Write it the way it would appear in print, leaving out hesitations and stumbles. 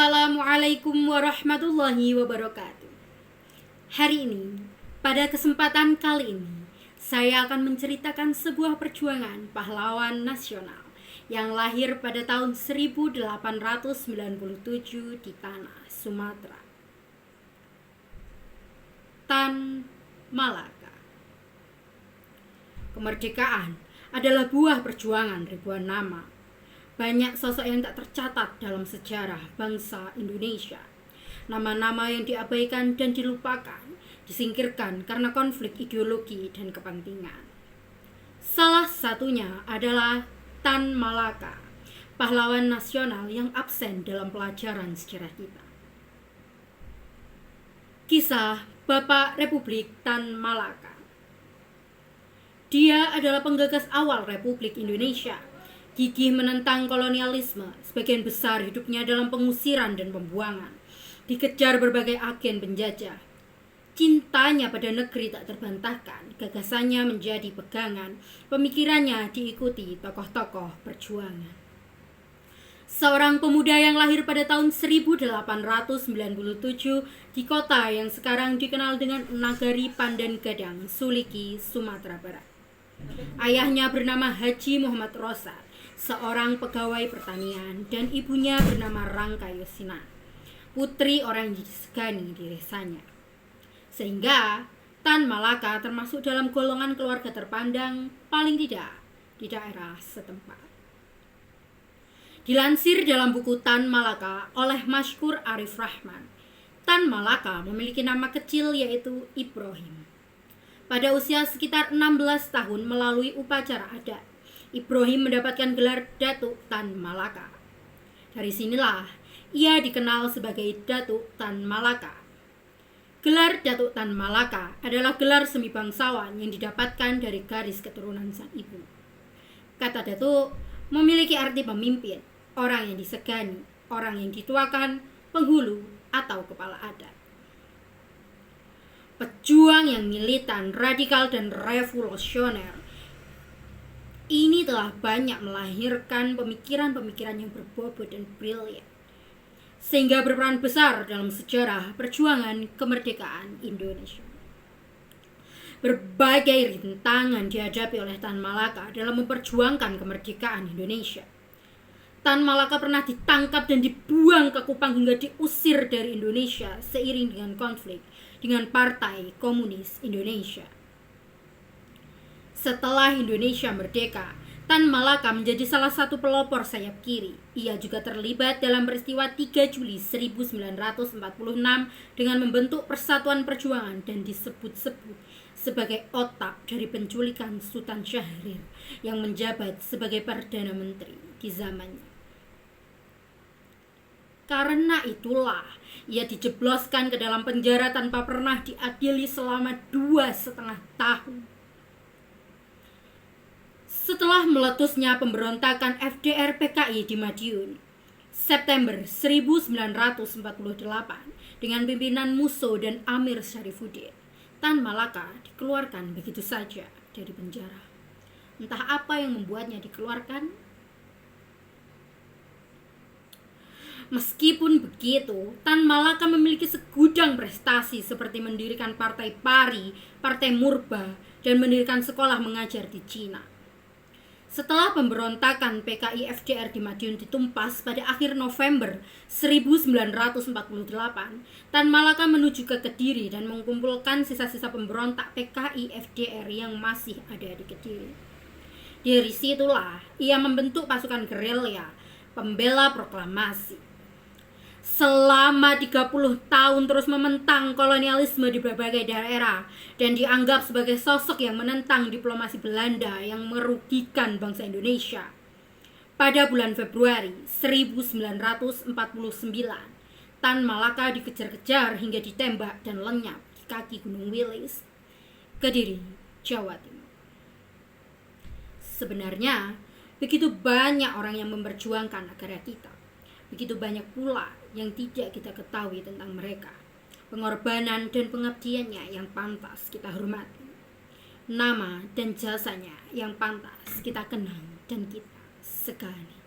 Assalamualaikum warahmatullahi wabarakatuh. Hari ini, pada kesempatan kali ini, saya akan menceritakan sebuah perjuangan pahlawan nasional yang lahir pada tahun 1897 di tanah Sumatera. Tan Malaka. Kemerdekaan adalah buah perjuangan ribuan nama. Banyak sosok yang tak tercatat dalam sejarah bangsa Indonesia. Nama-nama yang diabaikan dan dilupakan, disingkirkan karena konflik ideologi dan kepentingan. Salah satunya adalah Tan Malaka, pahlawan nasional yang absen dalam pelajaran sejarah kita. Kisah Bapak Republik Tan Malaka. Dia adalah penggagas awal Republik Indonesia. Gigih menentang kolonialisme, sebagian besar hidupnya dalam pengusiran dan pembuangan. Dikejar berbagai agen penjajah. Cintanya pada negeri tak terbantahkan, gagasannya menjadi pegangan, pemikirannya diikuti tokoh-tokoh perjuangan. Seorang pemuda yang lahir pada tahun 1897 di kota yang sekarang dikenal dengan Nagari Pandan Gadang, Suliki, Sumatera Barat. Ayahnya bernama Haji Muhammad Rosa, seorang pegawai pertanian, dan ibunya bernama Rangka Yosina, putri orang yang disegani di desanya. Sehingga Tan Malaka termasuk dalam golongan keluarga terpandang paling tidak di daerah setempat. Dilansir dalam buku Tan Malaka oleh Masykur Arif Rahman, Tan Malaka memiliki nama kecil yaitu Ibrahim. Pada usia sekitar 16 tahun melalui upacara adat, Ibrahim mendapatkan gelar Datuk Tan Malaka. Dari sinilah ia dikenal sebagai Datuk Tan Malaka. Gelar Datuk Tan Malaka adalah gelar semi bangsawan yang didapatkan dari garis keturunan sang ibu. Kata Datuk memiliki arti pemimpin, orang yang disegani, orang yang dituakan, penghulu, atau kepala adat. Pejuang yang militan, radikal, dan revolusioner ini telah banyak melahirkan pemikiran-pemikiran yang berbobot dan brilian, sehingga berperan besar dalam sejarah perjuangan kemerdekaan Indonesia. Berbagai rintangan dihadapi oleh Tan Malaka dalam memperjuangkan kemerdekaan Indonesia. Tan Malaka pernah ditangkap dan dibuang ke Kupang hingga diusir dari Indonesia seiring dengan konflik dengan Partai Komunis Indonesia. Setelah Indonesia merdeka, Tan Malaka menjadi salah satu pelopor sayap kiri. Ia juga terlibat dalam peristiwa 3 Juli 1946 dengan membentuk Persatuan Perjuangan dan disebut-sebut sebagai otak dari penculikan Sultan Syahrir yang menjabat sebagai Perdana Menteri di zamannya. Karena itulah ia dijebloskan ke dalam penjara tanpa pernah diadili selama 2,5 tahun. Setelah meletusnya pemberontakan FDR PKI di Madiun, September 1948 dengan pimpinan Musso dan Amir Syarifuddin, Tan Malaka dikeluarkan begitu saja dari penjara. Entah apa yang membuatnya dikeluarkan. Meskipun begitu, Tan Malaka memiliki segudang prestasi seperti mendirikan Partai Pari, Partai Murba, dan mendirikan sekolah mengajar di Cina. Setelah pemberontakan PKI FDR di Madiun ditumpas pada akhir November 1948, Tan Malaka menuju ke Kediri dan mengumpulkan sisa-sisa pemberontak PKI FDR yang masih ada di Kediri. Dari situlah ia membentuk pasukan gerilya pembela proklamasi. Selama 30 tahun terus mementang kolonialisme di berbagai daerah dan dianggap sebagai sosok yang menentang diplomasi Belanda yang merugikan bangsa Indonesia. Pada bulan Februari 1949, Tan Malaka dikejar-kejar hingga ditembak dan lenyap di kaki Gunung Wilis, Kediri, Jawa Timur. Sebenarnya, begitu banyak orang yang memperjuangkan negara kita. Begitu banyak pula yang tidak kita ketahui tentang mereka. Pengorbanan dan pengabdiannya yang pantas kita hormati. Nama dan jasanya yang pantas kita kenang dan kita segani.